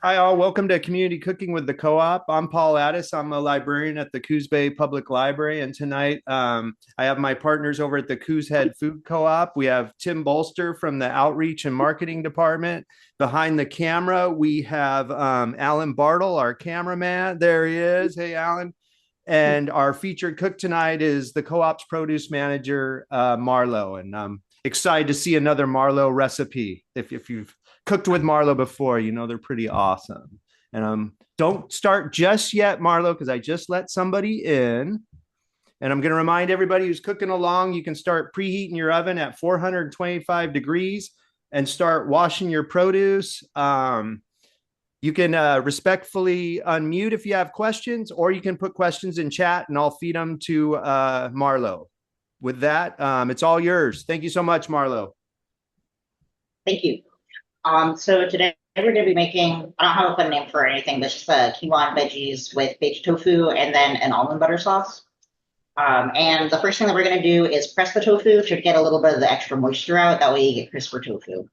Hi, all. Welcome to Community Cooking with the Co-op. I'm Paul Addis. I'm a librarian at the Coos Bay Public Library. And tonight I have my partners over at the Coos Head Food Co-op. We have Tim Bolster from the Outreach and Marketing Department. Behind the camera, we have Alan Bartle, our cameraman. There he is. Hey, Alan. And our featured cook tonight is the co-op's produce manager, Marlow. And I'm excited to see another Marlow recipe. If you've cooked with Marlow before, you know they're pretty awesome. And don't start just yet, Marlow, because I just let somebody in. And I'm going to remind everybody who's cooking along, you can start preheating your oven at 425 degrees and start washing your produce. You can respectfully unmute if you have questions, or you can put questions in chat and I'll feed them to Marlow. With that, it's all yours. Thank you so much, Marlow. Thank you. So today we're going to be making, I don't have a fun name for anything, but just quinoa and veggies with baked tofu and then an almond butter sauce. And the first thing that we're going to do is press the tofu to get a little bit of the extra moisture out. That way you get crisper tofu.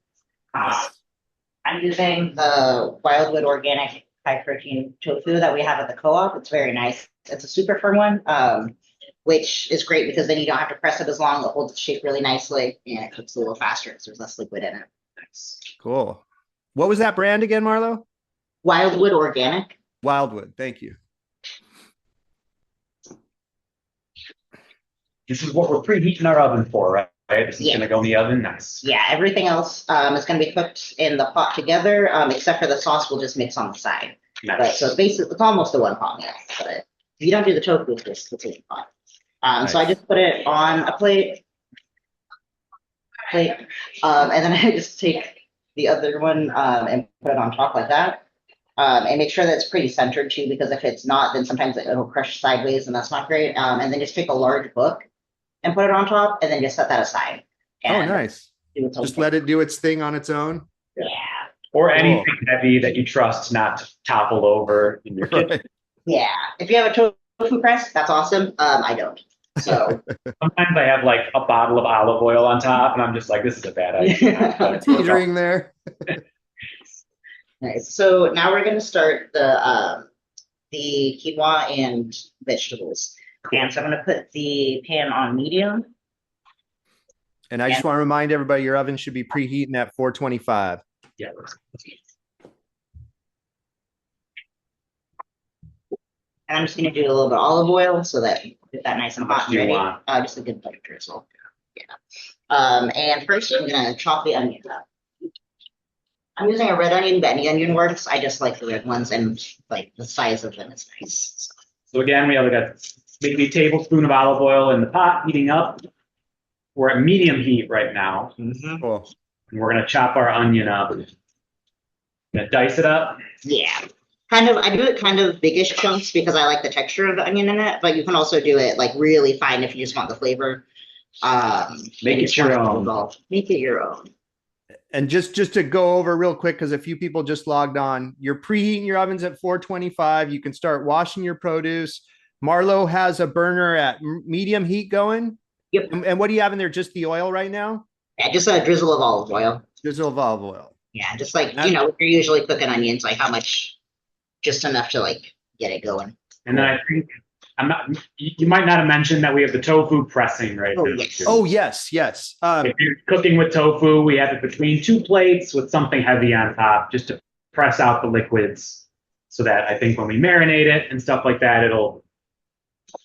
I'm using the Wildwood organic high protein tofu that we have at the co-op. It's very nice. It's a super firm one, which is great because then you don't have to press it as long. It holds its shape really nicely and it cooks a little faster because there's less liquid in it. Nice. Cool. What was that brand again, Marlow? Wildwood organic. Wildwood. Thank you. This is what we're preheating our oven for, right? This is going to go in the oven. Nice. Yeah, everything else is going to be cooked in the pot together, except for the sauce we'll just mix on the side. Nice. But so basically, it's almost a one pot meal. But if you don't do the tofu, it's just the same pot. Nice. So I just put it on a plate, and then I just take the other one and put it on top like that. And make sure that it's pretty centered too, because if it's not, then sometimes it'll crush sideways and that's not great. And then just take a large book and put it on top and then just set that aside. Oh, nice. Just let it do its thing on its own. Yeah. Or anything heavy that you trust not to topple over in your kitchen. Yeah. If you have a tofu press, that's awesome. I don't. So sometimes I have like a bottle of olive oil on top and I'm just like, this is a bad idea. Teetering there. Nice. So now we're going to start the quinoa and vegetables. And so I'm going to put the pan on medium. And I just want to remind everybody your oven should be preheating at 425. Yeah. And I'm just going to do a little bit of olive oil so that you get that nice and hot and ready. Just a good butter drizzle. Yeah. And first I'm going to chop the onion up. I'm using a red onion, but any onion works. I just like the red ones and like the size of them is nice. So again, we have like maybe a tablespoon of olive oil in the pot heating up. We're at medium heat right now. Mm-hmm. Cool. And we're going to chop our onion up. Gonna dice it up. Yeah. I do it kind of biggish chunks because I like the texture of the onion in it, but you can also do it like really fine if you just want the flavor. Make it your own. Make it your own. And just to go over real quick, because a few people just logged on, you're preheating your ovens at 425. You can start washing your produce. Marlow has a burner at medium heat going. Yep. And what do you have in there? Just the oil right now? Yeah, just a drizzle of olive oil. Drizzle of olive oil. Yeah, just like, you know, you're usually cooking onions, like how much, just enough to like get it going. And then I think you might not have mentioned that we have the tofu pressing right now. Yes. Oh, yes, yes. If you're cooking with tofu, we have it between two plates with something heavy on top just to press out the liquids so that I think when we marinate it and stuff like that, it'll,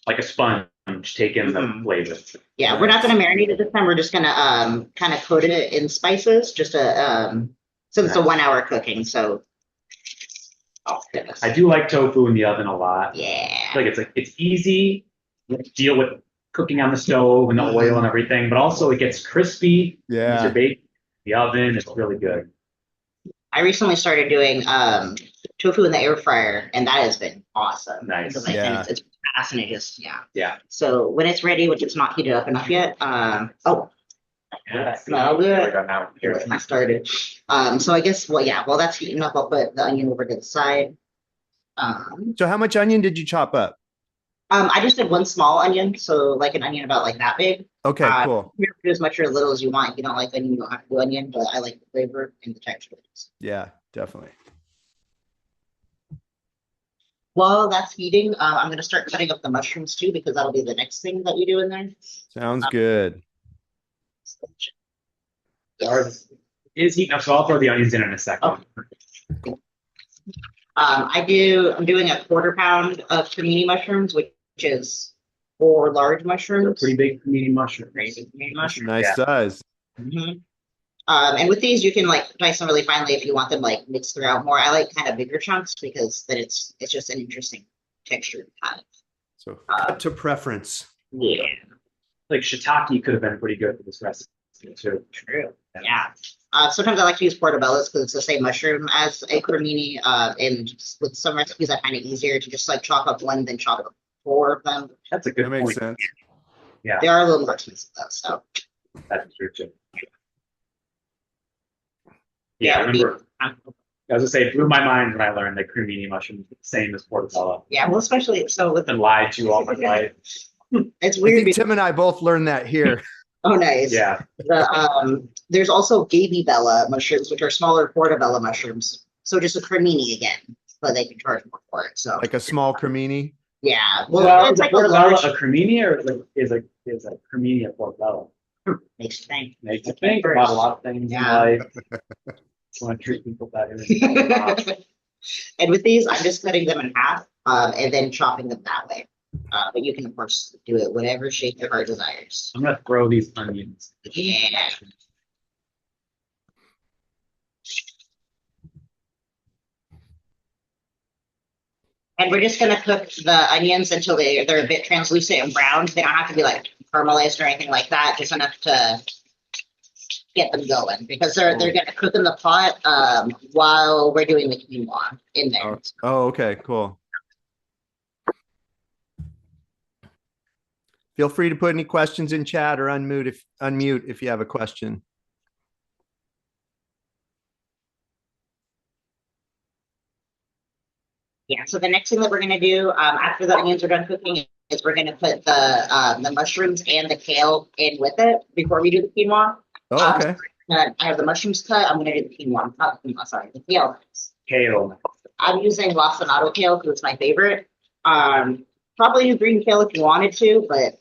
like a sponge, take in the flavor. Yeah, we're not going to marinate it this time. We're just going to kind of coat it in spices just to, since it's a 1 hour cooking, so. Oh, goodness. I do like tofu in the oven a lot. Yeah. It's easy to deal with cooking on the stove and the oil and everything, but also it gets crispy. Yeah. It's baked in the oven. It's really good. I recently started doing tofu in the air fryer, and that has been awesome. Nice. Because I think it's fast and it just, Yeah. So when it's ready, which it's not heated up enough yet, smell good. It's not started. So I guess, while that's heating up, I'll put the onion over to the side. So how much onion did you chop up? I just did one small onion, so like an onion about like that big. Okay, cool. You can do as much or as little as you want. If you don't like onion, you don't have to do onion, but I like the flavor and the texture. Yeah, definitely. While that's heating, I'm going to start cutting up the mushrooms too, because that'll be the next thing that we do in there. Sounds good. Ours is heating up, so I'll throw the onions in a second. Oh. I'm doing a 1/4 pound of CRIMINI mushrooms, which is 4 large mushrooms. Pretty big CRIMINI mushroom. Nice size. Mm-hmm. And with these, you can like dice them really finely if you want them like mixed throughout more. I like kind of bigger chunks because then it's just an interesting texture. So cut to preference. Yeah. Like shiitake could have been pretty good for this recipe too. True. Yeah. Sometimes I like to use portabellas because it's the same mushroom as a CRIMINI. And with some recipes, I find it easier to just like chop up one than chop up 4 of them. That's a good That makes point. sense. Yeah, They are a little more expensive though. So that's true too. yeah, I remember. I was gonna say, it blew my mind when I learned that CRIMINI mushrooms are the same as portabella. yeah. Well, especially so with I've been lied to all my life. it's I weird. think Tim and I both learned that here. Oh, nice. Yeah, There's also baby bella mushrooms, which are smaller portabella mushrooms. So just a CRIMINI again, but they can charge more for it. So Like a small cremini. yeah, well, it's is like a portabella large. a CRIMINI or is a CRIMINI a portabella? Makes you think. Makes you think about a lot of things Yeah. in life. Just want to treat people better. And with these, I'm just cutting them in half and then chopping them that way. But you can, of course, do it whatever shape your heart desires. I'm gonna throw these onions. Yeah. And we're just gonna cook the onions until they're a bit translucent and browned. They don't have to be like caramelized or anything like that. Just enough to get them going because they're gonna cook in the pot while we're doing the quinoa in there. Oh, okay, cool. Feel free to put any questions in chat or unmute if you have a question. Yeah, so the next thing that we're gonna do after the onions are done cooking is we're gonna put the mushrooms and the kale in with it before we do the quinoa. Oh, okay. I have the mushrooms cut. I'm gonna do the quinoa. Not the quinoa, sorry, the kale. Kale. I'm using LACINATO kale because it's my favorite. Probably use green kale if you wanted to, but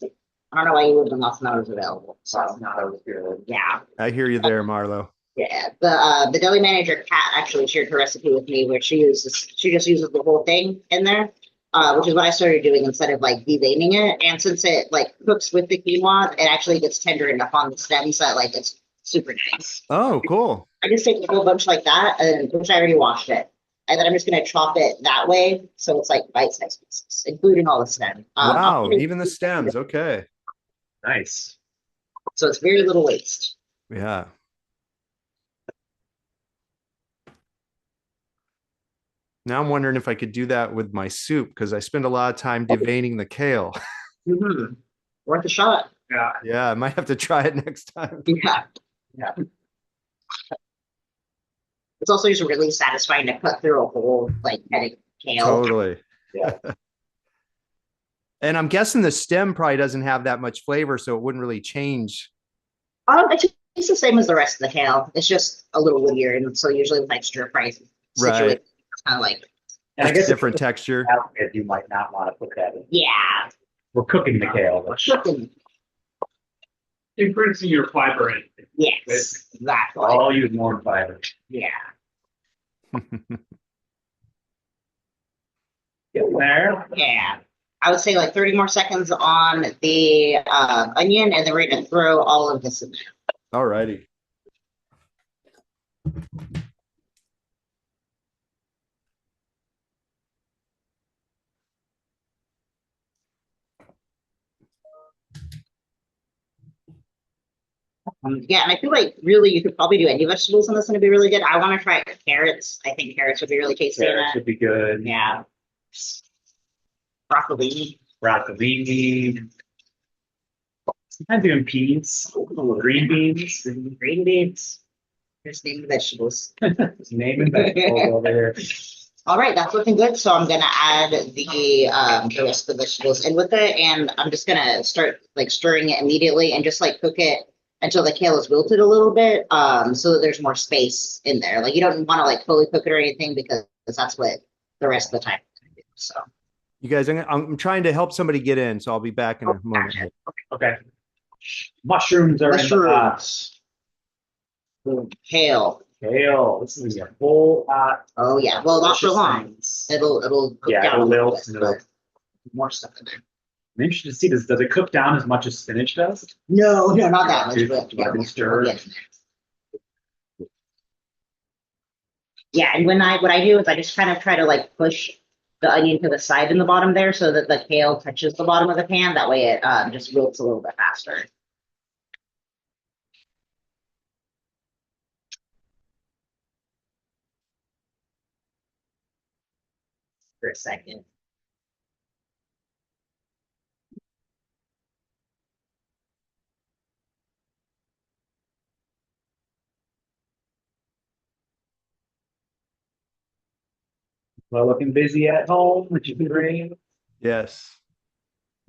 I don't know why you wouldn't have LACINATO's available. So LACINATO was good. yeah. I hear you there, Marlow. Yeah, the deli manager Kat actually shared her recipe with me where she just uses the whole thing in there, which is what I started doing instead of like deveining it. And since it like cooks with the quinoa, it actually gets tender enough on the stems that like it's super nice. Oh, cool. I just take a whole bunch like that, and which I already washed it, and then I'm just gonna chop it that way, so it's like bite-sized pieces, including all the stem. Wow, even the stems. Okay. Nice. So it's very little waste. Yeah. Now I'm wondering if I could do that with my soup because I spend a lot of time deveining the kale. Worth a shot. Yeah. Yeah, I might have to try it next time. Yeah. Yeah. It's also just really satisfying to cut through a whole like head of kale. Totally. Yeah. And I'm guessing the stem probably doesn't have that much flavor, so it wouldn't really change. It's the same as the rest of the kale. It's just a little woodier, and so usually with like stir fries, Right. It's kind of like And I It's guess different texture. if you might not want to put that in. yeah. We're cooking the kale. Cooking. Increasing your fiber in. Yes, exactly. I'll use more fiber. Yeah. Get there. Yeah. I would say like 30 more seconds on the onion, and then we're going to throw all of this in there. All righty. Yeah, and I feel like really you could probably do any vegetables in this and it'd be really good. I want to try carrots. I think carrots would be really tasty in Carrots it. would be good. Yeah. Broccoli. Broccolini. Sometimes even peas. Green beans. Green beans. Just name the vegetables. Just naming vegetables over here. All right, that's looking good. So I'm gonna add the rest of the vegetables in with it, and I'm just gonna start like stirring it immediately and just like cook it until the kale is wilted a little bit, so that there's more space in there. Like you don't want to like fully cook it or anything because that's what the rest of the time. So You guys, I'm trying to help somebody get in, so I'll be back in a moment. gotcha. Okay. Mushrooms are in the pot. Mushrooms. Kale. Kale. This is gonna be a full pot. Oh yeah. Well, not for Delicious long. things. It'll cook Yeah, down it'll a little wilt bit, and it'll- but more stuff in there. I'm interested to see this. Does it cook down as much as spinach does? No, not that much. Dude, But yeah, let me we'll stir. get in there. Yeah, and what I do is I just kind of try to like push the onion to the side in the bottom there so that the kale touches the bottom of the pan. That way it just wilts a little bit faster. For a second. Well, looking busy at home, which is great. Yes.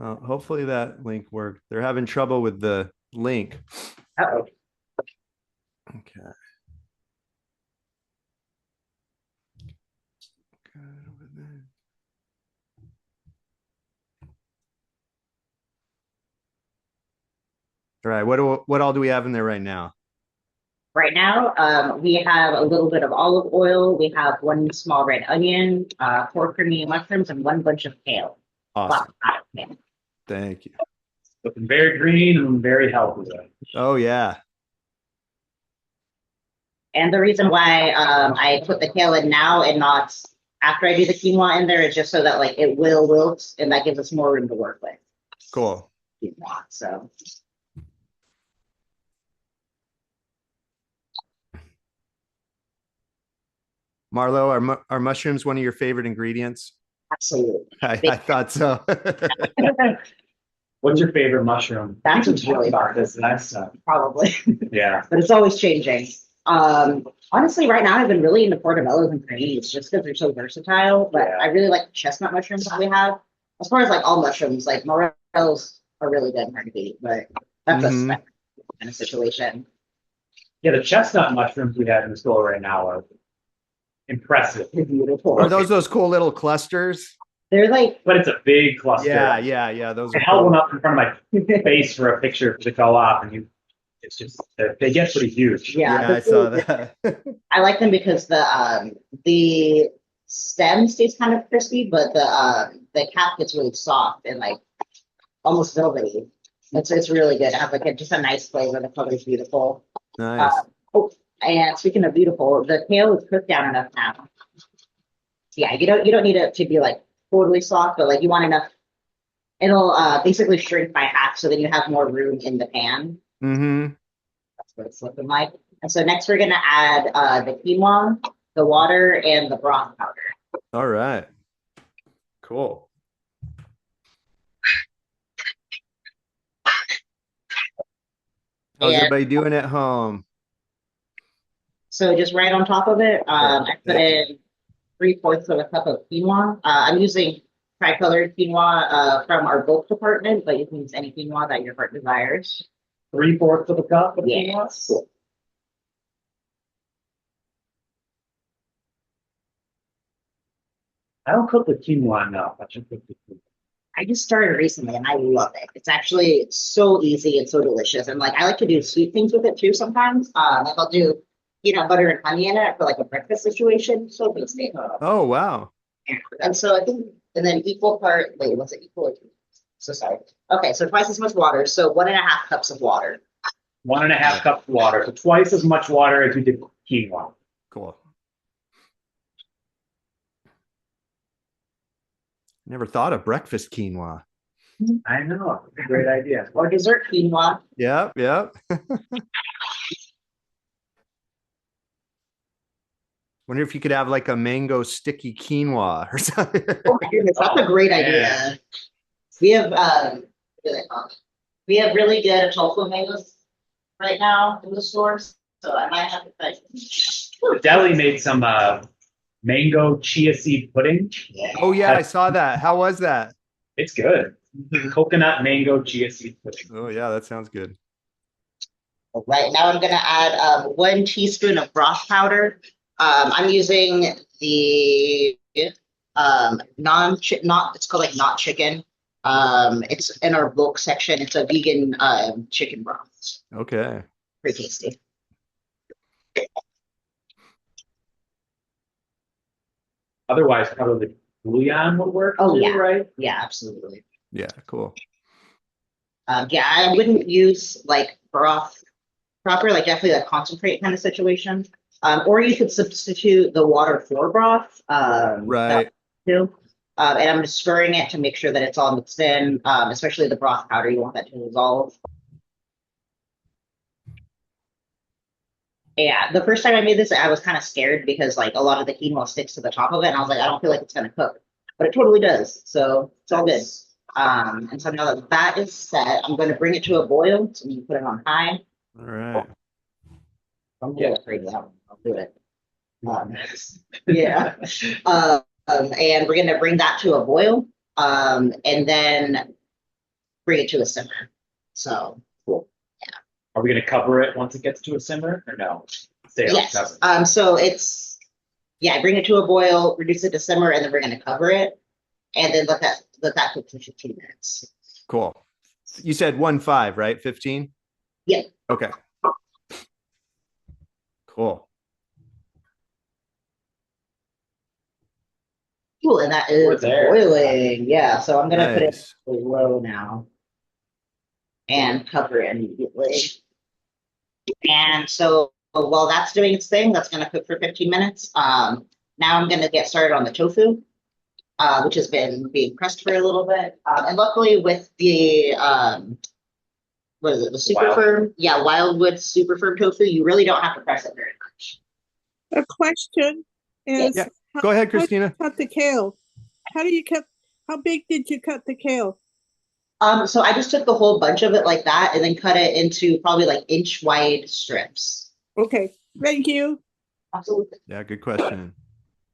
Hopefully that link worked. They're having trouble with the link. Uh-oh. Okay. All right. What all do we have in there right now? Right now, we have a little bit of olive oil. We have one small red onion, 4 cremini mushrooms, and 1 bunch of kale. Awesome. Lots of kale. Thank you. Looking very green and very healthy. Oh yeah. And the reason why I put the kale in now and not after I do the quinoa in there is just so that like it will wilt and that gives us more room to work with. Cool. Quinoa, so. Marlow, are mushrooms one of your favorite ingredients? Absolutely. I thought so. What's your favorite mushroom? That's We what's can talk really about hard. this last time. Probably. Yeah. But it's always changing. Honestly, right now I've been really into portobellos and creminis just because they're so versatile. But Yeah. I really like the chestnut mushrooms that we have. As far as like all mushrooms, like morels are really good and hard to beat, but that's a Mhm. spec kind of situation. Yeah, the chestnut mushrooms we have in the store right now are impressive. They're beautiful. Are those cool little clusters? They're like, But it's a big cluster. Yeah. Those I are held cool. one up in front of my face for a picture for the co-op, and it's just they get pretty huge. yeah, Yeah, they're I saw really that. I like them because the stem stays kind of crispy, but the cap gets really soft and like almost velvety. It's really good. I have like just a nice flavor. The color's beautiful. Nice. Oh, and speaking of beautiful, the kale is cooked down enough now. Yeah, you don't need it to be like totally soft, but like you want enough. It'll basically shrink by half, so then you have more room in the pan. Mm-hmm. That's what it's looking like. And so next we're gonna add the quinoa, the water, and the broth powder. All right. Cool. How's And everybody doing at home? so just right on top of it, I put in 3/4 of a cup of quinoa. I'm using tricolored quinoa from our bulk department, but you can use any quinoa that your heart desires. 3/4 of a cup of quinoa. Yes. I don't cook the quinoa enough. I should cook the quinoa. I just started recently and I love it. It's so easy and so delicious. And like I like to do sweet things with it too sometimes. Like I'll do peanut butter and honey in it for like a breakfast situation. So tasty. Oh wow. And so I think, and then equal part, wait, what's it equal? So sorry. Okay, so twice as much water. So 1.5 cups of water. 1.5 cups of water. So twice as much water as we did quinoa. Cool. Never thought of breakfast quinoa. I know. It's a great idea. Or dessert quinoa. Yep. Wonder if you could have like a mango sticky quinoa or something. Oh my goodness, that's a great idea. Yeah. We have we have really good tofu mangoes right now in the stores. So I might have to try. The deli made some mango chia seed pudding. Yeah. Oh yeah, I saw that. How was that? It's good. Coconut mango chia seed pudding. Oh yeah, that sounds good. Right now I'm gonna add 1 teaspoon of broth powder. I'm using the It's called like not chicken. It's in our bulk section. It's a vegan chicken broth. Okay. Pretty tasty. Otherwise, probably bouillon would work. Oh, too, yeah. right. Yeah, absolutely. Yeah, cool. Yeah, I wouldn't use like broth proper, like definitely a concentrate kind of situation. Or you could substitute the water for broth. Right. Too. And I'm just stirring it to make sure that it's all mixed in, especially the broth powder. You want that to dissolve. Yeah, the first time I made this, I was kind of scared because like a lot of the quinoa sticks to the top of it, and I was like, I don't feel like it's gonna cook, but it totally does. So it's all good. And so now that that is set, I'm going to bring it to a boil. So you put it on high. All right. I'm doing it right now. I'll do it. Yeah. And we're going to bring that to a boil, and then bring it to a simmer. So cool. Yeah. Are we going to cover it once it gets to a simmer, or no? Stay on Yes. cover. So it's bring it to a boil, reduce it to simmer, and then we're going to cover it, and then let that cook for 15 minutes. Cool. You said 1.5, right? 15? Yeah. Okay. Cool. Cool, and that is boiling. Yeah, so I'm gonna put it low now and cover it immediately. And so while that's doing its thing, that's gonna cook for 15 minutes. Now I'm gonna get started on the tofu, which has been being pressed for a little bit. And luckily with the what is it, the super firm? Yeah, Wildwood super firm tofu, you really don't have to press it very much. A question is, yeah. Go ahead, Christina. Cut the kale. How big did you cut the kale? So I just took the whole bunch of it like that and then cut it into probably like inch wide strips. Okay, thank you. Absolutely. Yeah, good question.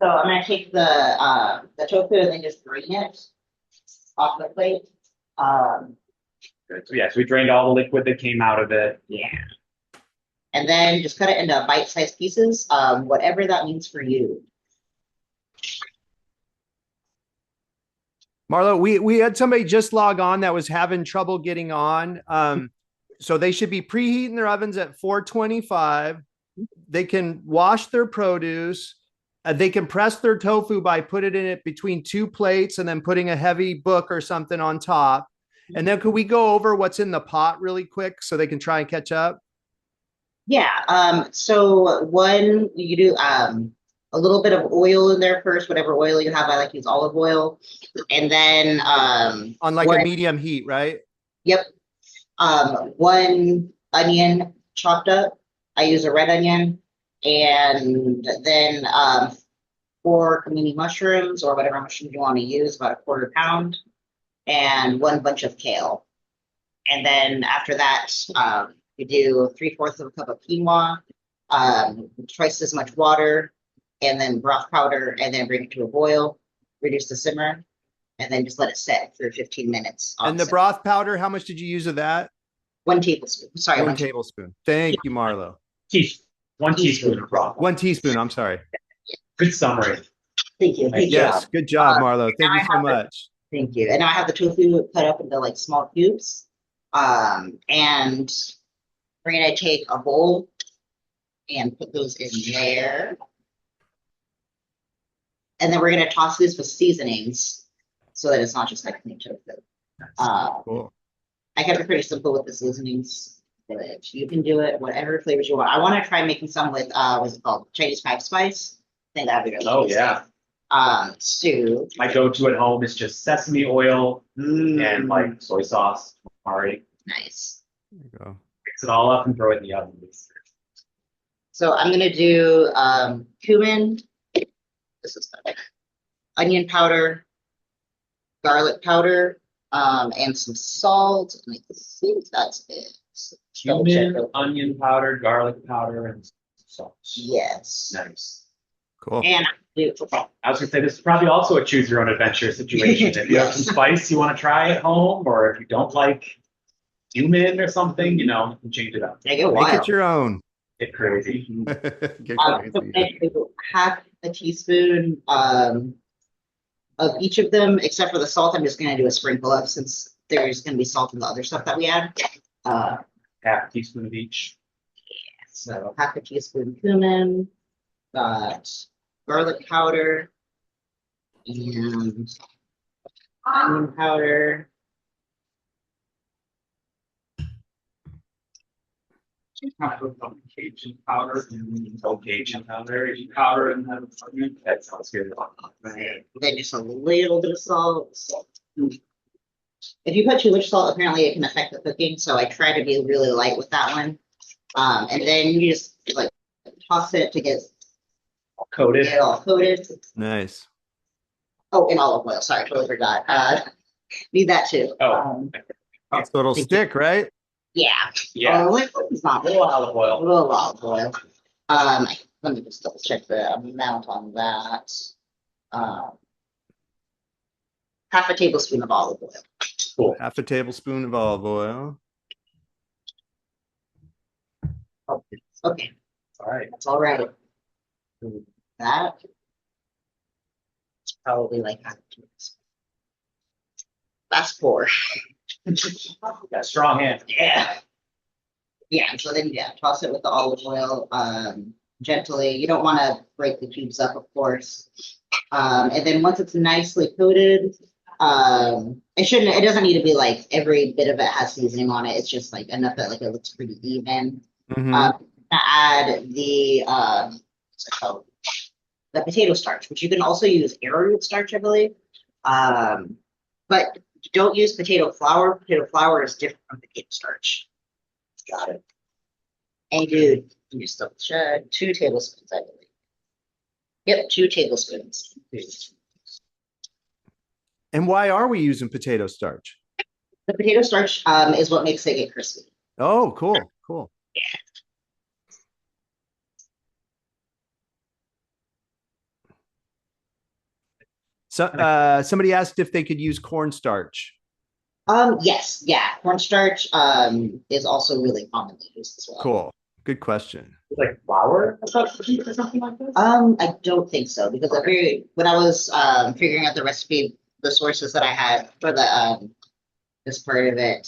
So I'm gonna take the tofu and then just drain it off the plate. Good. So we drained all the liquid that came out of it. Yeah. And then just cut it into bite-sized pieces, whatever that means for you. Marlow, we had somebody just log on that was having trouble getting on. So they should be preheating their ovens at 425. They can wash their produce. They can press their tofu by putting it between two plates and then putting a heavy book or something on top. And then could we go over what's in the pot really quick so they can try and catch up? Yeah. So one, you do a little bit of oil in there first, whatever oil you have. I like to use olive oil. And then on like a medium heat, right? Yep. One onion chopped up. I use a red onion. And then 4 CRIMINI mushrooms or whatever mushroom you want to use, about a 1/4 pound, and 1 bunch of kale. And then after that, you do 3/4 of a cup of quinoa, twice as much water, and then broth powder, and then bring it to a boil, reduce the simmer, and then just let it set for 15 minutes. And the broth powder, how much did you use of that? 1 tablespoon. Sorry, 1 tablespoon. Thank you, Marlow. 1 teaspoon of broth. 1 teaspoon. I'm sorry. Good summary. Thank you. Yes, good job, Marlow. Thank you so much. Thank you. And now I have the tofu cut up into like small cubes. And we're gonna take a bowl and put those in there. And then we're gonna toss this with seasonings so that it's not just like plain tofu. Cool. I kept it pretty simple with the seasonings. But you can do it whatever flavors you want. I want to try making some with what's it called? Chinese 5 spice. I think that'd be really tasty. Yeah. Stew. My go-to at home is just sesame oil and like soy sauce. Already. Nice. There you go. Mix it all up and throw it in the oven. So I'm gonna do cumin. This is good. Onion powder, garlic powder, and some salt. And I think that's it. Cumin, onion powder, garlic powder, and salt. Yes. Nice. Cool. And I was gonna say this is probably also a choose your own adventure situation. If you have some spice you want to try at home, or if you don't like cumin or something, you can change it up. Make it Make it your own. Get crazy. Get so crazy. half a teaspoon of each of them, except for the salt, I'm just gonna do a sprinkle of since there's gonna be salt in the other stuff that we add. Half teaspoon of each. So half a teaspoon cumin, got garlic powder, and onion powder. Cajun powder and Cajun powder and that sounds good. Right. Then just a little bit of salt. If you put too much salt, apparently it can affect the cooking. So I try to be really light with that one. And then you just like toss it to get Coated. it all coated. Nice. Oh, and olive oil. Sorry, totally forgot. Need that too. Oh. So it'll stick, right? Yeah. Yeah. It's not A little olive a oil. little olive oil. Let me just double check the amount on that. Half a tablespoon of olive oil. Cool. Half a tablespoon of olive oil. Okay, All right. that's all right. That probably like half a tablespoon. That's 4. Got strong hand. Yeah. Yeah, so then toss it with the olive oil gently. You don't want to break the cubes up, of course. And then once it's nicely coated, it doesn't need to be like every bit of it has seasoning on it. It's just like enough that like it looks pretty even. Add the what's it called? The potato starch, which you can also use arrowroot starch, I believe. But don't use potato flour. Potato flour is different from potato starch. Got it. And you just double check. 2 tablespoons, I believe. Yep, 2 tablespoons. And why are we using potato starch? The potato starch is what makes it get crispy. Oh, cool, cool. Yeah. So, somebody asked if they could use cornstarch. Yes, yeah. Cornstarch is also really commonly used as well. Cool. Good question. Like flour or something like this? I don't think so because when I was figuring out the recipe, the sources that I had for the this part of it,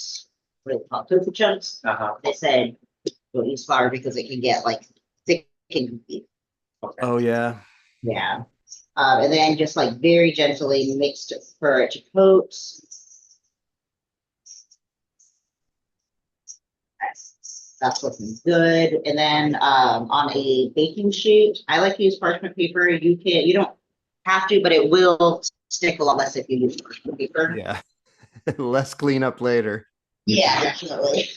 what do they call it? Tofu chunks. They said don't use flour because it can get like thick and goopy. Oh yeah. Yeah. And then just like very gently mixed it for it to coat. That's looking good. And then on a baking sheet, I like to use parchment paper. You don't have to, but it will stick a lot less if you use parchment paper. Yeah. Less cleanup later. Yeah, definitely.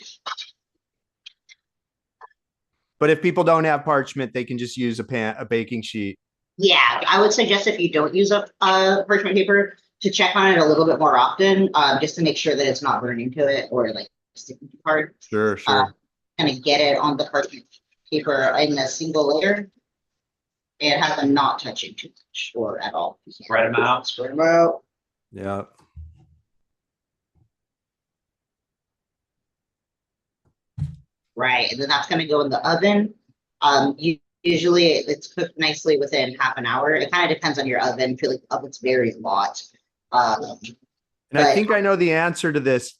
But if people don't have parchment, they can just use a baking sheet. Yeah, I would suggest if you don't use a parchment paper to check on it a little bit more often, just to make sure that it's not burning to it or like sticking too hard. Sure. Kind of get it on the parchment paper in a single layer and have them not touching too much or at all. Spread them out. Spread them out. Yeah. Right, and then that's going to go in the oven. Usually it's cooked nicely within half an hour. It kind of depends on your oven. I feel like the oven's very hot. And I think I know the answer to this.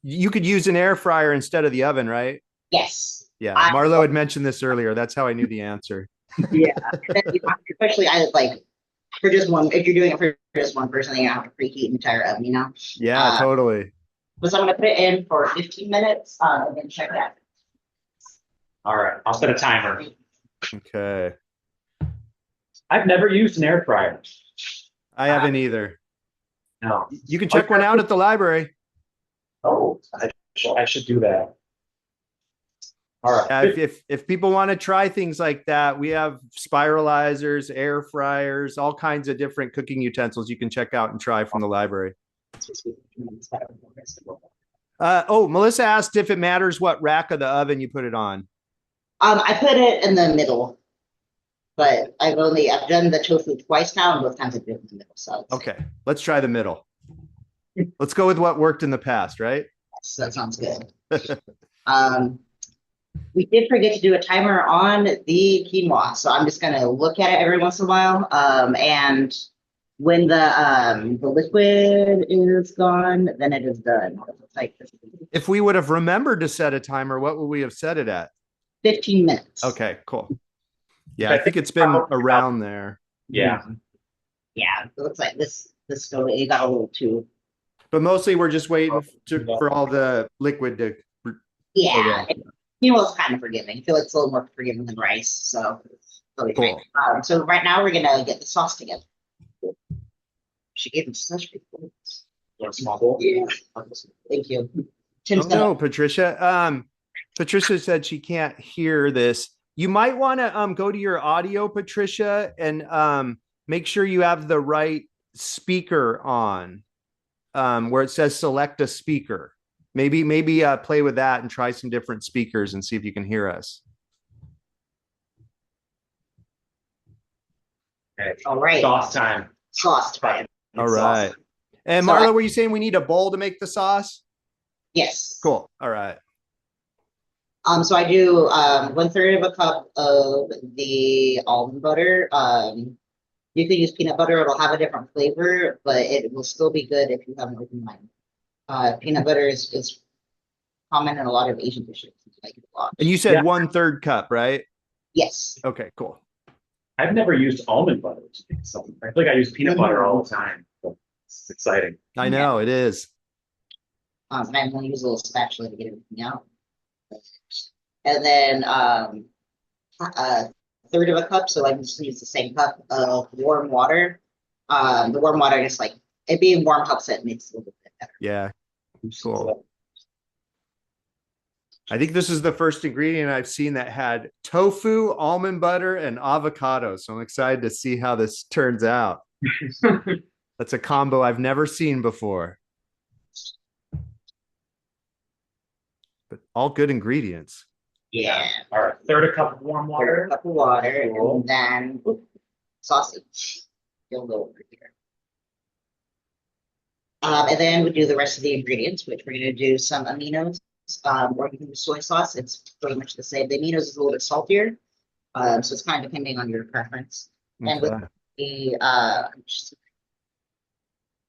You could use an air fryer instead of the oven, right? Yes. Yeah. Marlow had mentioned this earlier. That's how I knew the answer. Yeah. Especially I like for just one, if you're doing it for just one person, then you have to preheat an entire oven, you know? Yeah, totally. So I'm going to put it in for 15 minutes and then check it out. All right. I'll set a timer. Okay. I've never used an air fryer. I haven't either. No. You can check one out at the library. Oh, I should do that. All right. If people want to try things like that, we have spiralizers, air fryers, all kinds of different cooking utensils you can check out and try from the library. Melissa asked if it matters what rack of the oven you put it on. I put it in the middle, but I've done the tofu twice now, and both times I've done it in the middle. So okay, let's try the middle. Let's go with what worked in the past, right? Yes, that sounds good. We did forget to do a timer on the quinoa, so I'm just going to look at it every once in a while and When the liquid is gone, then it is done. It's like If we would have remembered to set a timer, what would we have set it at? 15 minutes. Okay, cool. Yeah, I think it's been around there. Yeah. Yeah, it looks like this stove, it got a little too. But mostly we're just waiting for all the liquid to. Yeah, quinoa is kind of forgiving. I feel like it's a little more forgiving than rice, so it'll be Cool. great. So right now we're gonna get the sauce together. She gave him such big words. Small bowl? Yeah. Thank you. Tim's Oh, gonna- no, Patricia. Patricia said she can't hear this. You might want to go to your audio, Patricia, and make sure you have the right speaker on, where it says select a speaker. Maybe play with that and try some different speakers and see if you can hear us. Okay. All right. Sauce time. Sauce time. All right. And So Marlo, were you saying we need a bowl to make the sauce? Yes. Cool. All right. So I do 1/3 of a cup of the almond butter. You can use peanut butter; it'll have a different flavor, but it will still be good if you have an open mind. Peanut butter is common in a lot of Asian dishes. I like it a lot. And you said Yeah. 1/3 cup, right? Yes. Okay, cool. I've never used almond butter to make something. I feel like I use peanut butter all the time. So it's exciting. I know it is. And I'm going to use a little spatula to get everything out. And then a third of a cup, so I just use the same cup of warm water. The warm water, just like it being warm helps it mix a little bit better. Yeah. Cool. I think this is the first ingredient I've seen that had tofu, almond butter, and avocado. So I'm excited to see how this turns out. That's a combo I've never seen before. But all good ingredients. Yeah. All right. Third a cup of warm water. A cup of water, Cool. and then sausage. You'll go over here. And then we do the rest of the ingredients, which we're going to do some aminos. Or you can do soy sauce. It's pretty much the same. The aminos is a little bit saltier, so it's kind of depending on your preference. And with Okay. the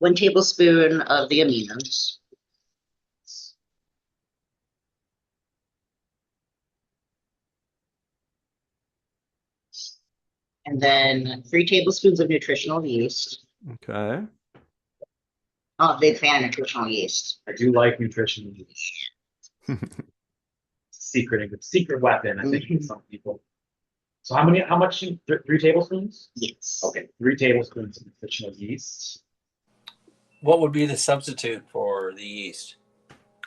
1 tablespoon of the aminos. And then 3 tablespoons of nutritional yeast. Okay. I'm a big fan of nutritional yeast. I do like nutrition. Secret weapon, I think, for some people. So how much? 3 tablespoons? Yes. Okay, 3 tablespoons of nutritional yeast. What would be the substitute for the yeast?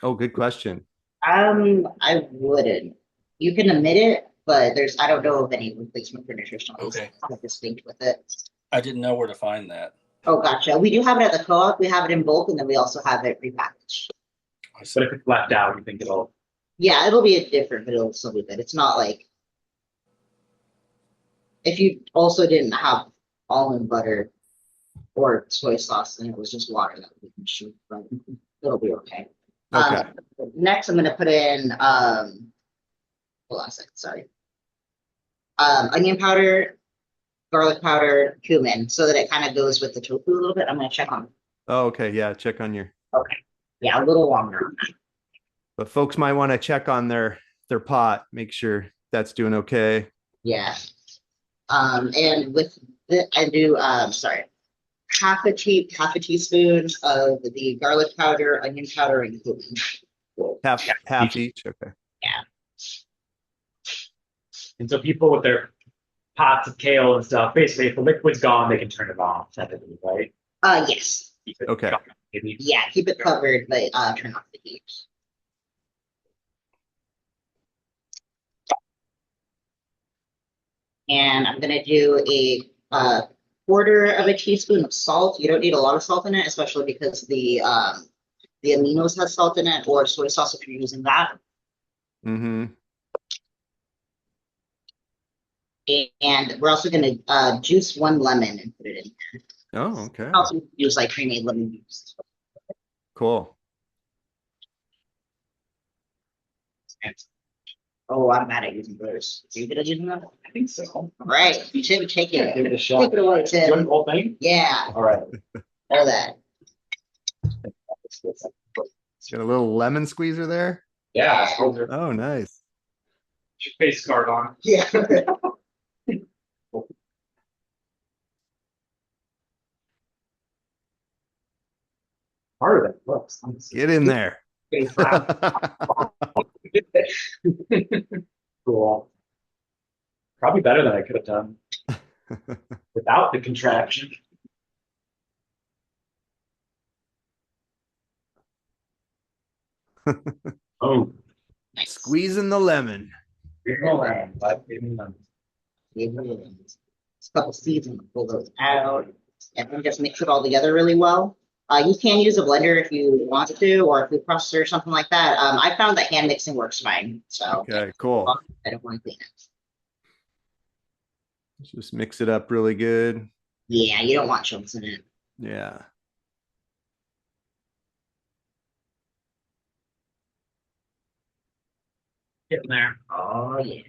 Oh, good question. I wouldn't. You can omit it, but I don't know of any replacement for nutritional yeast. Okay. I'm distinct with it. I didn't know where to find that. Oh, gotcha. We do have it at the co-op. We have it in bulk, and then we also have it repackaged. I see. But if it's left out, you think it'll. Yeah, it'll be different, but it'll still be good. It's not like if you also didn't have almond butter or soy sauce and it was just water, that would be shoot, but it'll be okay. Okay. Next, I'm going to put in hold on a second, sorry. Onion powder, garlic powder, cumin, so that it kind of goes with the tofu a little bit. I'm going to check on. Oh, okay. Yeah. Check on your. Okay. Yeah, a little longer. But folks might want to check on their pot, make sure that's doing okay. Yeah. And with the, I do sorry, half a teaspoon of the garlic powder, onion powder, and cumin. Half each. Okay. And so people with their pots of kale and stuff, basically, if the liquid's gone, they can turn it off. Right? Yes. Keep it Okay. going, maybe. Yeah, keep it covered, but turn off the heat. And I'm gonna do a quarter of a teaspoon of salt. You don't need a lot of salt in it, especially because the aminos has salt in it, or soy sauce if you're using that. Mm-hmm. And we're also gonna juice 1 lemon and put it in there. Oh, okay. Also use like creamy lemon juice. Cool. Oh, I'm bad at using those. Are you good at using them? I think so. All right, Tim, take Give it. it a Take shot. it away, Do you want Tim. the whole thing? Yeah, All right. all that. Got a little lemon squeezer there. Yeah. Oh, nice. Your face guard on. Yeah. Part of it. Look. Get in there. Face wrap. Cool. Probably better than I could have done without the contraption. Oh, Squeezing the lemon. It's a couple seeds and pull those out, and then just mix it all together really well. You can use a blender if you want to, or a food processor or something like that. I found that hand mixing works fine, so Okay, cool. I don't want to clean it. Just mix it up really good. Yeah, you don't want chunks in it. Yeah. getting there. Oh yeah.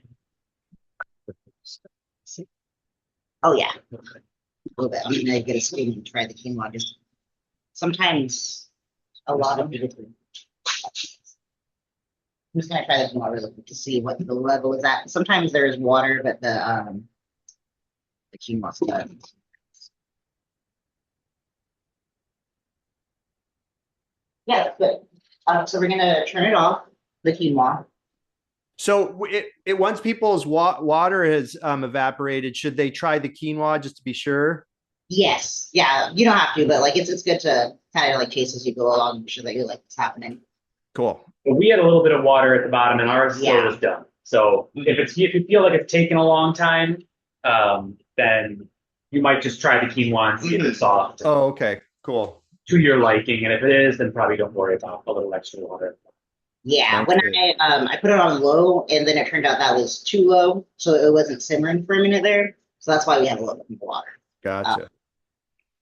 Oh yeah. A little bit. I'm gonna get a spoon and try the quinoa. Just sometimes a lot of different. I'm just gonna try the quinoa really quick to see what the level is at. Sometimes there is water, but the quinoa's done. Yeah, that's good. So we're gonna turn it off, the quinoa. So it once people's water has evaporated, should they try the quinoa just to be sure? Yes, yeah, you don't have to, but like it's good to kind of like taste as you go along, make sure that you like what's happening. Cool. But we had a little bit of water at the bottom, and ours still Yeah. was done. So if you feel like it's taken a long time, then you might just try the quinoa and see if it's soft Oh, okay. Cool. to your liking. And if it is, then probably don't worry about a little extra water. Yeah, Okay. when I put it on low, and then it turned out that was too low, so it wasn't simmering for a minute there. So that's why we had a little bit more water. Gotcha.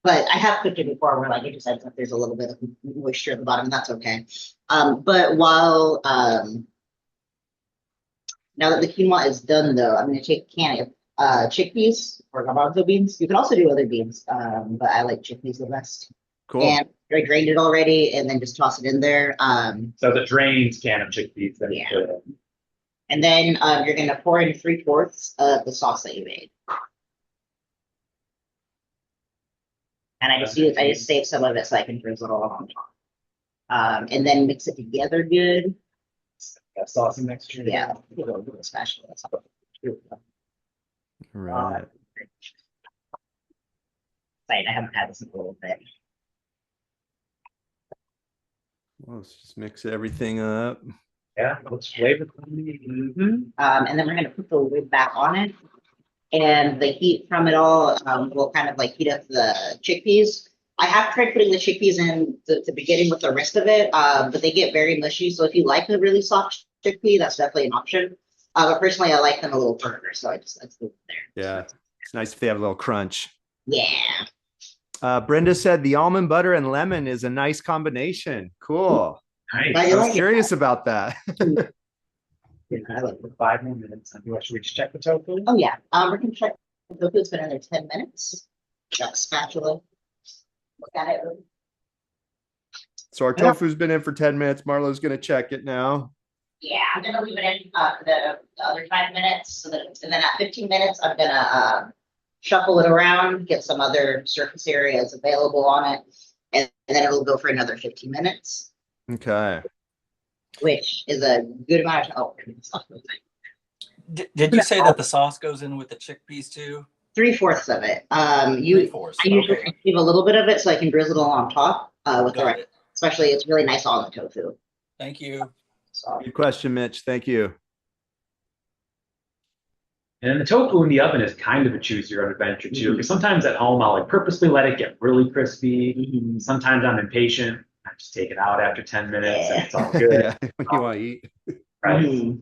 But I have cooked it before where like it just ends up there's a little bit of moisture at the bottom, and that's okay. But while now that the quinoa is done though, I'm gonna take a can of chickpeas or garbanzo beans. You can also do other beans, but I like chickpeas the best. Cool. And I drained it already, and then just toss it in there. So the drained can of chickpeas that Yeah. you put in. And then you're gonna pour in 3/4 of the sauce that you made. And I just saved some of it so I can drizzle it all on top. And then mix it together good. Got sauce and mixture. Yeah, a little bit of spatula. That's all. Right. Right, I haven't had this in a little bit. Well, let's just mix everything up. Yeah, looks flavorful. And then we're gonna put the lid back on it. And the heat from it all will kind of like heat up the chickpeas. I have tried putting the chickpeas in the beginning with the rest of it, but they get very mushy. So if you like a really soft chickpea, that's definitely an option. But personally, I like them a little firmer, so that's there. Yeah. It's nice if they have a little crunch. Yeah. Brenda said the almond butter and lemon is a nice combination. Cool. Nice. Right. I like was it. curious about that. Yeah, I like for 5 more minutes. Should we just check the tofu? Oh yeah. We're gonna check the tofu's been in there 10 minutes. Got a spatula. Look at it. So our tofu's been in for 10 minutes. Marlo's going to check it now. Yeah, I'm gonna leave it in the other 5 minutes, and then at 15 minutes, I'm gonna shuffle it around, get some other surface areas available on it, and then it'll go for another 15 minutes, Okay. which is a good amount of Did you say that the sauce goes in with the chickpeas too? 3/4 of it. Three-fourths. I usually Okay. leave a little bit of it so I can drizzle it on top with the Got rest. it. Especially, it's really nice on the tofu. Thank you. So Good question, Mitch. Thank you. And then the tofu in the oven is kind of a choose your own adventure too. Because sometimes at home I'll like purposely let it get really crispy. Sometimes I'm impatient. I just take it out after 10 minutes and it's all good. Yeah, when you want to eat. Right? Mhm.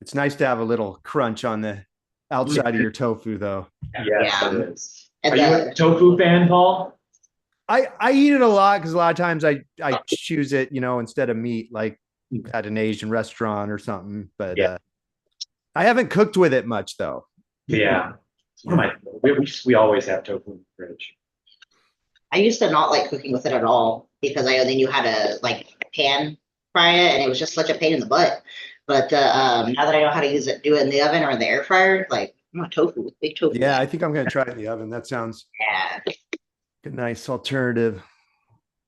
It's nice to have a little crunch on the outside of your tofu, though. Yes, Yeah. it is. And Are you then- a tofu fan, Paul? I eat it a lot because a lot of times I choose it, instead of meat. Like at an Asian restaurant or something. But Yeah. I haven't cooked with it much though. Yeah. We always have tofu in the fridge. I used to not like cooking with it at all because I only knew how to like pan fry it, and it was just such a pain in the butt. But now that I know how to use it, do it in the oven or in the air fryer, like I want tofu, big tofu. Yeah, I think I'm gonna try it in the oven. That sounds a nice alternative.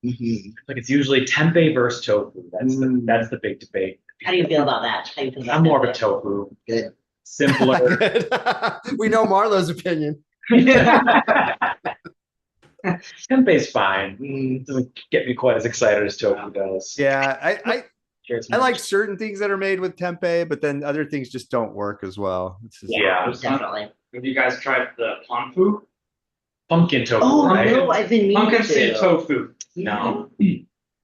Like it's usually tempeh versus tofu. That's the big debate. How do you feel about that? How do you feel about I'm more of a tofu. Good. Simpler. We know Marlow's opinion. Tempeh's fine. It doesn't get me quite as excited as tofu does. Yeah, I like certain things that are made with tempeh, but then other things just don't work as well. Yeah, definitely. Have you guys tried the ponfu? Pumpkin tofu, Oh right? no, I've been meaning Pumpkin to. seed tofu. No.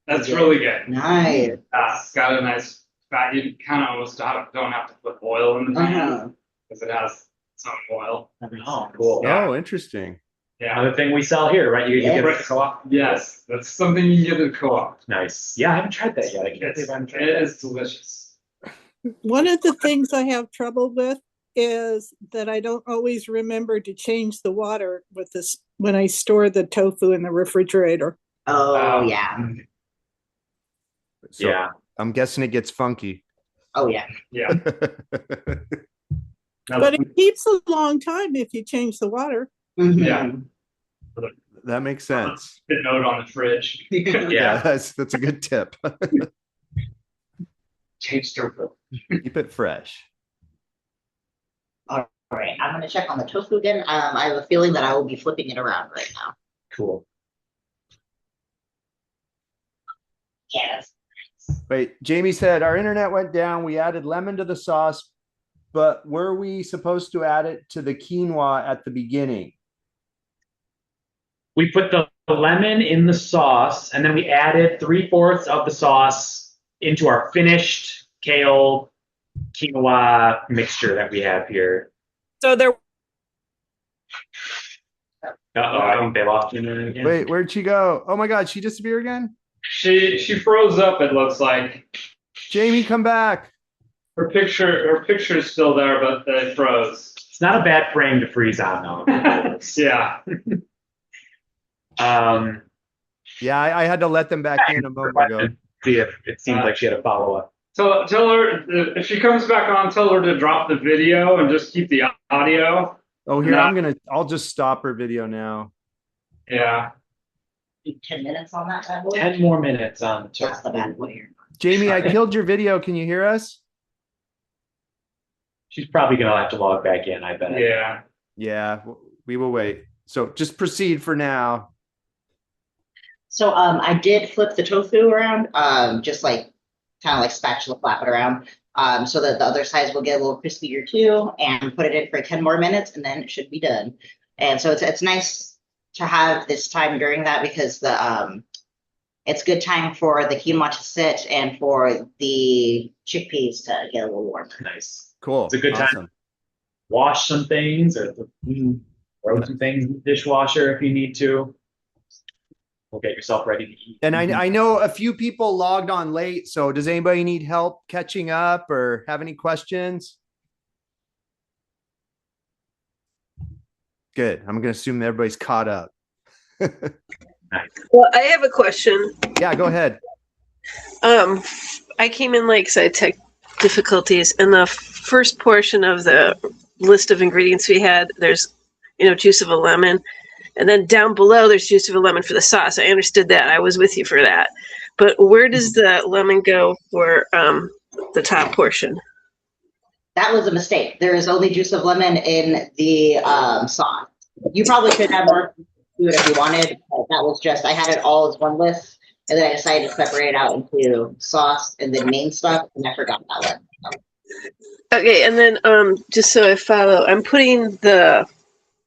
That's really good. Nice. It's got a nice fat. You kind of almost don't have to put oil in the pan because it has some oil. Oh, cool. Oh, interesting. Yeah. Another thing we sell here, right? You get it at the co-op. Yes, that's something you can get at the co-op. Nice. Yeah, I haven't tried that yet. I can't believe I haven't tried that. It is delicious. One of the things I have trouble with is that I don't always remember to change the water with this when I store the tofu in the refrigerator. Oh yeah. So Yeah. I'm guessing it gets funky. Oh yeah. Yeah. But it keeps a long time if you change the water. Yeah. That makes sense. Good note on the fridge. Yeah. That's a good tip. Change tofu. Keep it fresh. All right, I'm gonna check on the tofu again. I have a feeling that I will be flipping it around right now. Cool. Yes. Wait, Jamie said our internet went down. We added lemon to the sauce, but were we supposed to add it to the quinoa at the beginning? We put the lemon in the sauce, and then we added 3/4 of the sauce into our finished kale quinoa mixture that we have here. So there. I think they lost me there again. Wait, where'd she go? Oh my God, she disappeared again? She froze up. It looks like Jamie, come back. her picture is still there, but it froze. It's not a bad frame to freeze on, though. Yeah. Yeah, I had to let them back in a moment ago. See if it seems like she had a follow-up. Tell her if she comes back on, tell her to drop the video and just keep the audio. Oh, here, I'll just stop her video now. Yeah. 10 minutes on that bad boy. 10 more minutes on the That's the bad boy here. Jamie, I killed your video. Can you hear us? She's probably going to have to log back in, I bet. Yeah. Yeah, we will wait. So just proceed for now. So I did flip the tofu around, just like kind of like spatula flap it around, so that the other sides will get a little crispier too, and put it in for 10 more minutes, and then it should be done. And so it's nice to have this time during that because it's good time for the quinoa to sit and for the chickpeas to get a little warmer. Nice. Cool. It's a good time. Wash some things or throw some things in the dishwasher if you need to. We'll get yourself ready to eat. And I know a few people logged on late. So does anybody need help catching up or have any questions? Good. I'm going to assume everybody's caught up. Nice. Well, I have a question. Yeah, go ahead. I came in late because I had tech difficulties. In the first portion of the list of ingredients we had, there's, juice of a lemon. And then down below, there's juice of a lemon for the sauce. I understood that. I was with you for that. But where does the lemon go for the top portion? That was a mistake. There is only juice of lemon in the sauce. You probably could have more do it if you wanted. But that was just, I had it all as one list. And then I decided to separate it out into sauce and then main stuff. And I forgot that one. Okay, and then just so I follow, I'm putting the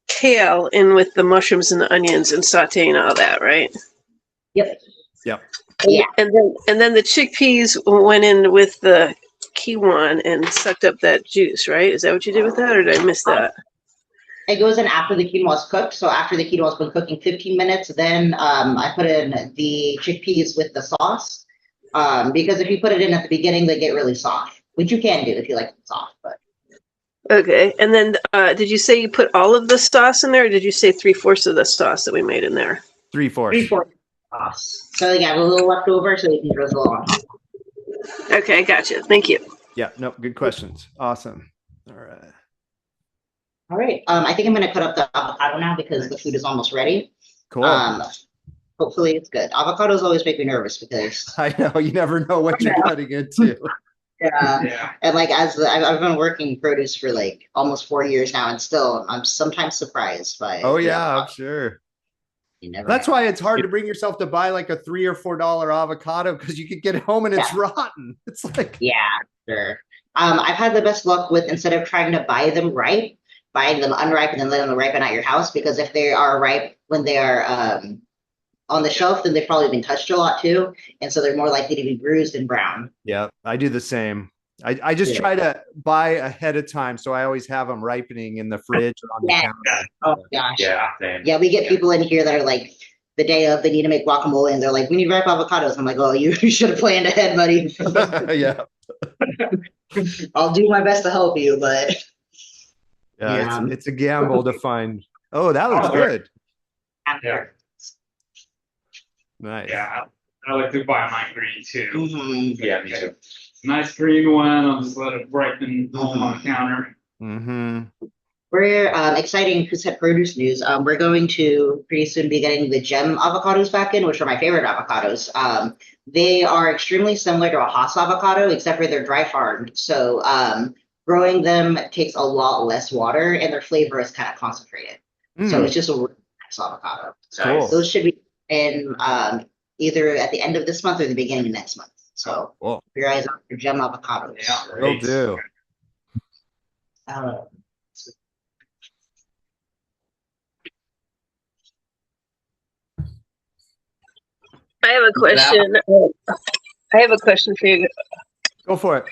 kale in with the mushrooms and the onions and sauteing all that, right? Yep. Yep. Yeah. And then the chickpeas went in with the quinoa and sucked up that juice, right? Is that what you did with that, or did I miss that? It goes in after the quinoa is cooked. So after the quinoa has been cooking 15 minutes, then I put in the chickpeas with the sauce. Because if you put it in at the beginning, they get really soft, which you can do if you like them soft. But Okay, and then did you say you put all of the sauce in there, or did you say 3/4 of the sauce that we made in there? 3/4. 3/4 sauce. So yeah, a little left over, so you can drizzle on. Okay, gotcha. Thank you. Yeah, nope, good questions. Awesome. All right. All right. I think I'm going to cut up the avocado now because the food is almost ready. Cool. Hopefully it's good. Avocados always make me nervous because I know you never know what you're cutting into. yeah. And like I've been working produce for like almost 4 years now, and still I'm sometimes surprised by. Oh yeah, I'm sure. You never That's know. why it's hard to bring yourself to buy like a $3 or $4 avocado because you could get it home and it's rotten. It's like yeah, sure. I've had the best luck with instead of trying to buy them ripe, buying them unripe and then letting them ripen at your house, because if they are ripe when they are on the shelf, then they've probably been touched a lot too, and so they're more likely to be bruised and brown. yeah, I do the same. I just try to buy ahead of time, so I always have them ripening in the fridge or on the counter. Oh gosh. Yeah, same. Yeah, we get people in here that are like the day of, they need to make guacamole, and they're like, "We need ripe avocados." I'm like, "Oh, you should have planned ahead, buddy." Yeah. I'll do my best to help you, but Yeah, it's a gamble to find. Oh, that looks good. Yeah. Nice. Yeah. I like to buy mine green too. Mhm. Yeah, me too. Nice green one. I'll just let it ripen home on the counter. Mm-hmm. We're exciting Coos Head produce news. We're going to pretty soon be getting the gem avocados back in, which are my favorite avocados. They are extremely similar to a Hass avocado, except for they're dry farmed. So growing them takes a lot less water, and their flavor is kind of concentrated. So it's just a really nice avocado. So Cool. those should be in either at the end of this month or the beginning of next month. So Cool. keep your eyes out for gem avocados. Yeah. Will do. I have a question. I have a question for you. Go for it.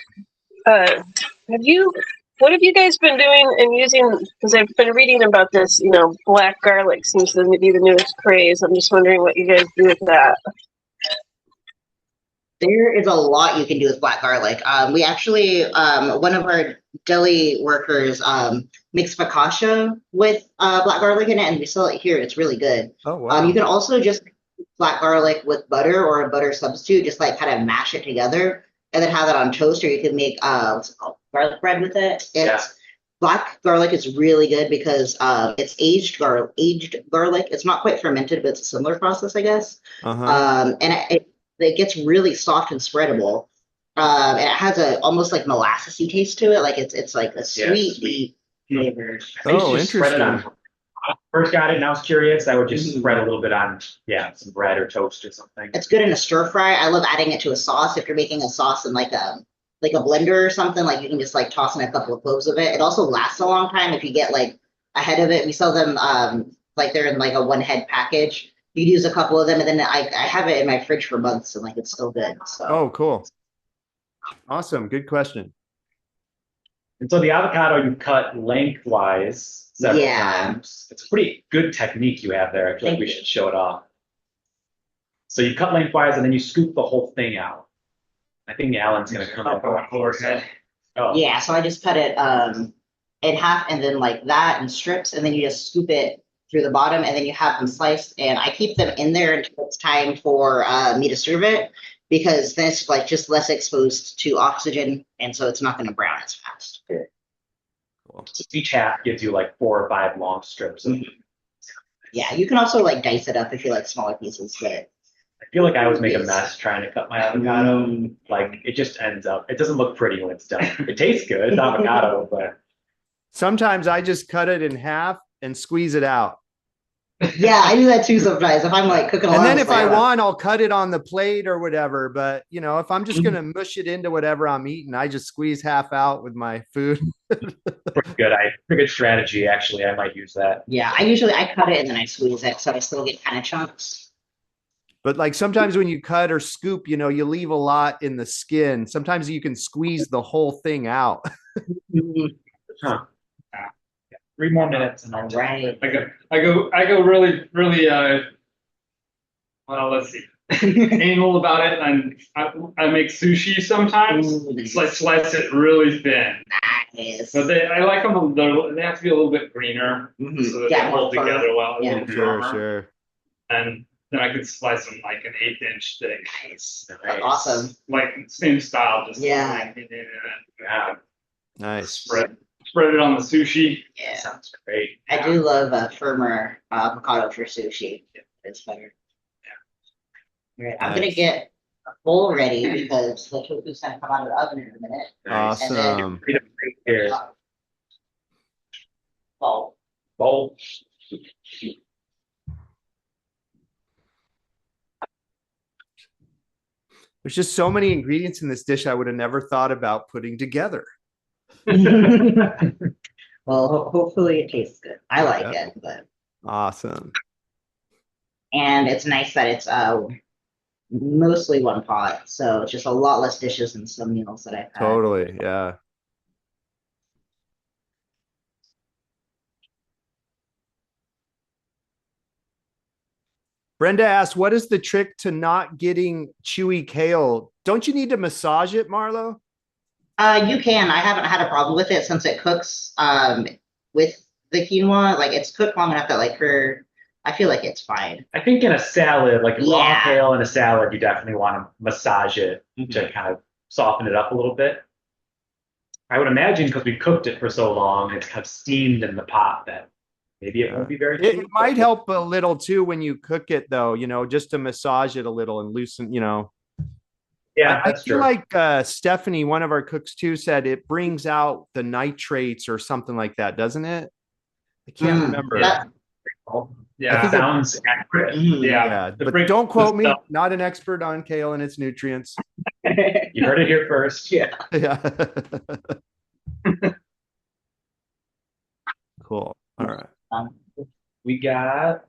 What have you guys been doing and using? Because I've been reading about this. Black garlic seems to be the newest craze. I'm just wondering what you guys do with that. There is a lot you can do with black garlic. We actually, one of our deli workers makes focaccia with black garlic in it, and we sell it here. It's really good. Oh wow. You can also just black garlic with butter or a butter substitute, just like kind of mash it together and then have that on toast, or you can make what's it called? Garlic bread with it. Black garlic is really good because it's aged garlic. It's not quite fermented, but it's a similar process, I guess. Uh-huh. And it gets really soft and spreadable. And it has a almost like molassesy taste to it. Like it's like a sweet flavor. Oh, Spread it on. interesting. When I first got it, and I was curious, I would just spread a little bit on, some bread or toast or something. It's good in a stir fry. I love adding it to a sauce. If you're making a sauce in like a blender or something, like you can just like toss in a couple of cloves of it. It also lasts a long time if you get like a head of it. We sell them like they're in like a 1-head package. You use a couple of them, and then I have it in my fridge for months, and like it's still good. So. Oh, cool. Awesome. Good question. And so the avocado you cut lengthwise several times. It's a pretty good technique you have there. I feel like we should show it off. So you cut lengthwise, and then you scoop the whole thing out. I think Alan's going to come up on overhead. Oh. Yeah, so I just cut it in half, and then like that in strips, and then you just scoop it through the bottom, and then you have them sliced, and I keep them in there until it's time for me to serve it, because then it's like just less exposed to oxygen, and so it's not going to brown as fast. Cool. So each half gives you like 4 or 5 long strips. Yeah, you can also like dice it up if you like smaller pieces, but I feel like I always make a mess trying to cut my avocado. Like it just ends up, it doesn't look pretty when it's done. It tastes good, it's avocado, but Sometimes I just cut it in half and squeeze it out. yeah, I do that too sometimes if I'm like cooking. And then if I want, I'll cut it on the plate or whatever. But if I'm just gonna mush it into whatever I'm eating, I just squeeze half out with my food. pretty good strategy actually. I might use that. Yeah, I cut it and then I squeeze it, so I still get kind of chunks. But like sometimes when you cut or scoop, you leave a lot in the skin. Sometimes you can squeeze the whole thing out. Huh. 3 more minutes and All right. I go really, really, well, let's see. anal about it, and I make sushi sometimes. Ooh, It's like slice it really thin. Nice. But I like them. They have to be a little bit greener so that Yeah, they more hold firm. together well. a Yeah. little Sure, firmer. sure. And then I could slice them like an 1/8 thick. Nice. That's awesome. Like same style, just Yeah. yeah. Nice. Spread it on the sushi. Yeah. Sounds great. I do love a firmer avocado for sushi. It's better. Yeah. Right. I'm gonna Nice. get a bowl ready because the tofu's gonna come out of the oven in a minute. Awesome. Here. Bowl. Bowl. There's just so many ingredients in this dish I would have never thought about putting together. Well, hopefully it tastes good. I like Yeah. it, but Awesome. and it's nice that it's mostly one pot, so it's just a lot less dishes than some meals that I've had. Totally. Yeah. Brenda asked, what is the trick to not getting chewy kale? Don't you need to massage it, Marlow? You can. I haven't had a problem with it since it cooks with the quinoa. Like it's cooked long enough that I feel like it's fine. I think in a salad, like raw Yeah. kale in a salad, you definitely want to massage it to kind of soften it up a little bit. I would imagine because we cooked it for so long, it's kind of steamed in the pot that maybe it won't be very It chewy. might help a little too when you cook it, though, just to massage it a little and loosen, Yeah, I that's feel true. like Stephanie, one of our cooks too, said it brings out the nitrates or something like that, doesn't it? I can't remember. Yeah. I think Sounds accurate. Yeah, The but don't quote me. stuff. Not an expert on kale and its nutrients. You heard it here first. Yeah. Yeah. Cool. All right. We got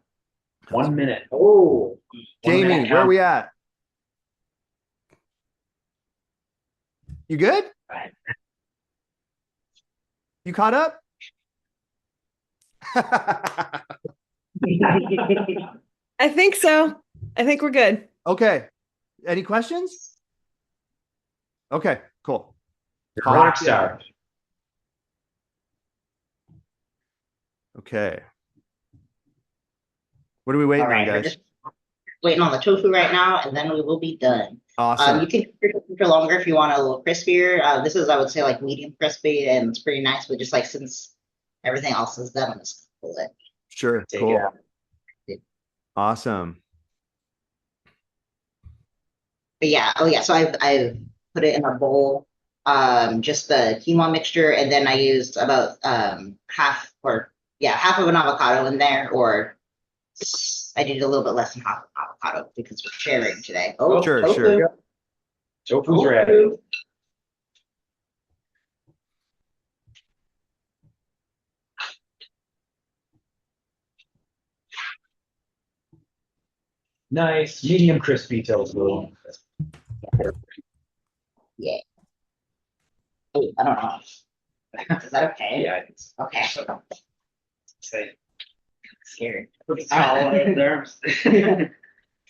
1 minute. Oh, 1 minute Jamie, where are count. we at? You good? Right. You caught up? I think so. I think we're good. Okay. Any questions? Okay, cool. Rock star. Okay. What are we waiting All right, on, we're guys? just waiting on the tofu right now, and then we will be done. Awesome. You can cook it for longer if you want a little crispier. This is, I would say, like medium crispy, and it's pretty nice. But just like since everything else is done, I'm just gonna pull it. Sure. Take Cool. it out. Awesome. But yeah, oh yeah. So I've put it in a bowl, just the quinoa mixture, and then I used about half of an avocado in there, or I did a little bit less than half avocado because we're sharing today. Oh, Sure, tofu. sure. Tofu's ready. Nice, medium crispy tofu. Yeah. Oh, I don't know. Is that okay? Yeah, it's Okay. Say, Scared. it's all right there. Then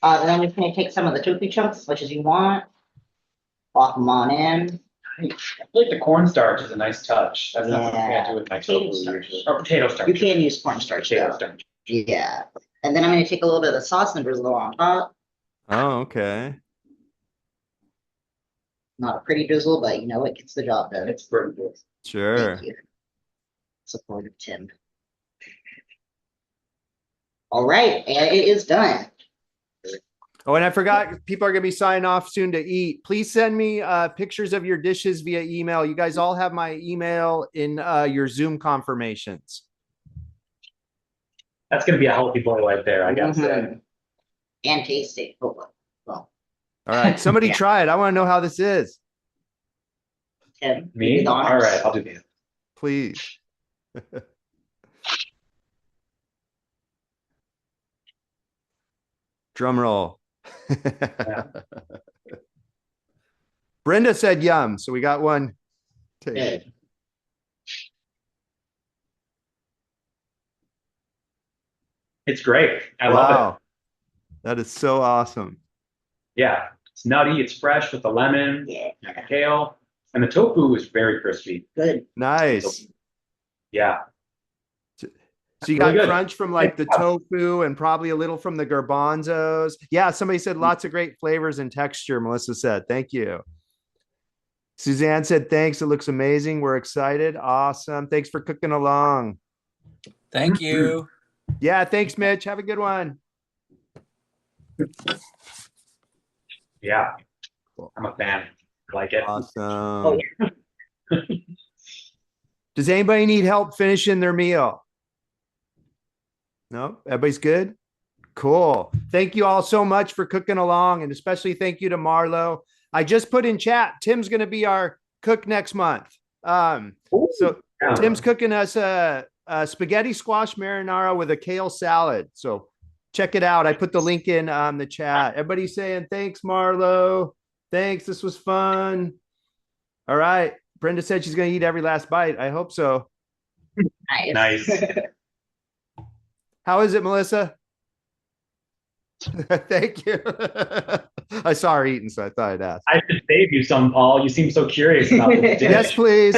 I'm just gonna take some of the tofu chunks, much as you want. Pop them on in. I feel like the cornstarch is a nice touch. That's not something I Yeah. do with my Potato tofu starch. usually. Or potato starch. You can use cornstarch Potato though. starch. Yeah. And then I'm gonna take a little bit of the sauce and drizzle on top. Oh, okay. Not a pretty drizzle, but it gets the job done. It's pretty good. Sure. Thank you. Supportive Tim. All right, and it is done. Oh, and I forgot, people are going to be signing off soon to eat. Please send me pictures of your dishes via email. You guys all have my email in your Zoom confirmations. That's going to be a healthy boy right there, I guess. Mhm. And tasty. Oh, well, All right. Somebody Yeah. try it. I want to know how this is. Tim. Me? do the honors. All right, I'll do that. Please. Drum roll. Brenda said yum, so we got one. Take. Good. It's great. I love it. That is so awesome. Yeah, it's nutty, it's fresh with the lemon Yeah. and the kale. And the tofu is very crispy. Good. Nice. Yeah. So you Really got good. crunch from like the tofu and probably a little from the garbanzos. Yeah, somebody said lots of great flavors and texture, Melissa said. Thank you. Suzanne said, thanks. It looks amazing. We're excited. Awesome. Thanks for cooking along. Thank you. Yeah, thanks, Mitch. Have a good one. Yeah. I'm a fan. I like it. Awesome. Does anybody need help finishing their meal? No? Everybody's good? Cool. Thank you all so much for cooking along, and especially thank you to Marlow. I just put in chat, Tim's going to be our cook next month. So Tim's cooking us a spaghetti squash marinara with a kale salad. So check it out. I put the link in the chat. Everybody's saying, thanks, Marlow. Thanks. This was fun. All right. Brenda said she's going to eat every last bite. I hope so. Nice. How is it, Melissa? Thank you. I saw her eating, so I thought I'd ask. I should save you some, Paul. You seem so curious about this dish. Yes, please.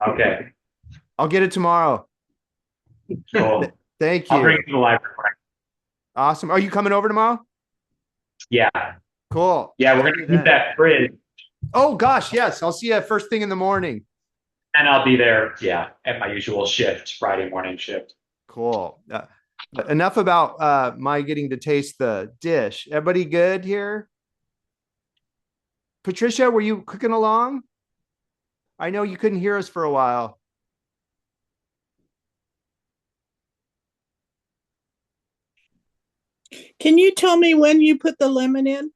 Okay. I'll get it tomorrow. Cool. Thank you. I'll bring it to the library. Awesome. Are you coming over tomorrow? Yeah. Cool. Yeah, we're going to keep that fridge. Oh, gosh, yes. I'll see you first thing in the morning. And I'll be there, yeah, at my usual shift, Friday morning shift. Cool. Enough about my getting to taste the dish. Everybody good here? Patricia, were you cooking along? I know you couldn't hear us for a while. Can you tell me when you put the lemon in?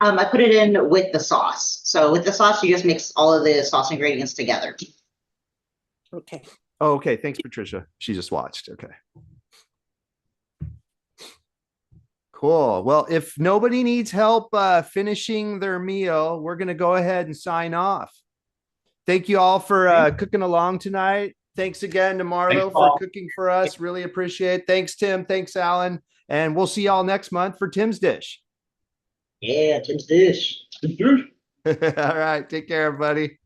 I put it in with the sauce. So with the sauce, you just mix all of the sauce ingredients together. Okay. Oh, okay. Thanks, Patricia. She just watched. Okay. Cool. Well, if nobody needs help finishing their meal, we're going to go ahead and sign off. Thank you all for cooking along tonight. Thanks again to Marlow for cooking for us. Really appreciate it. Thanks, Tim. Thanks, Alan. And we'll see y'all next month for Tim's Dish. Yeah, Tim's dish. All right. Take care, everybody.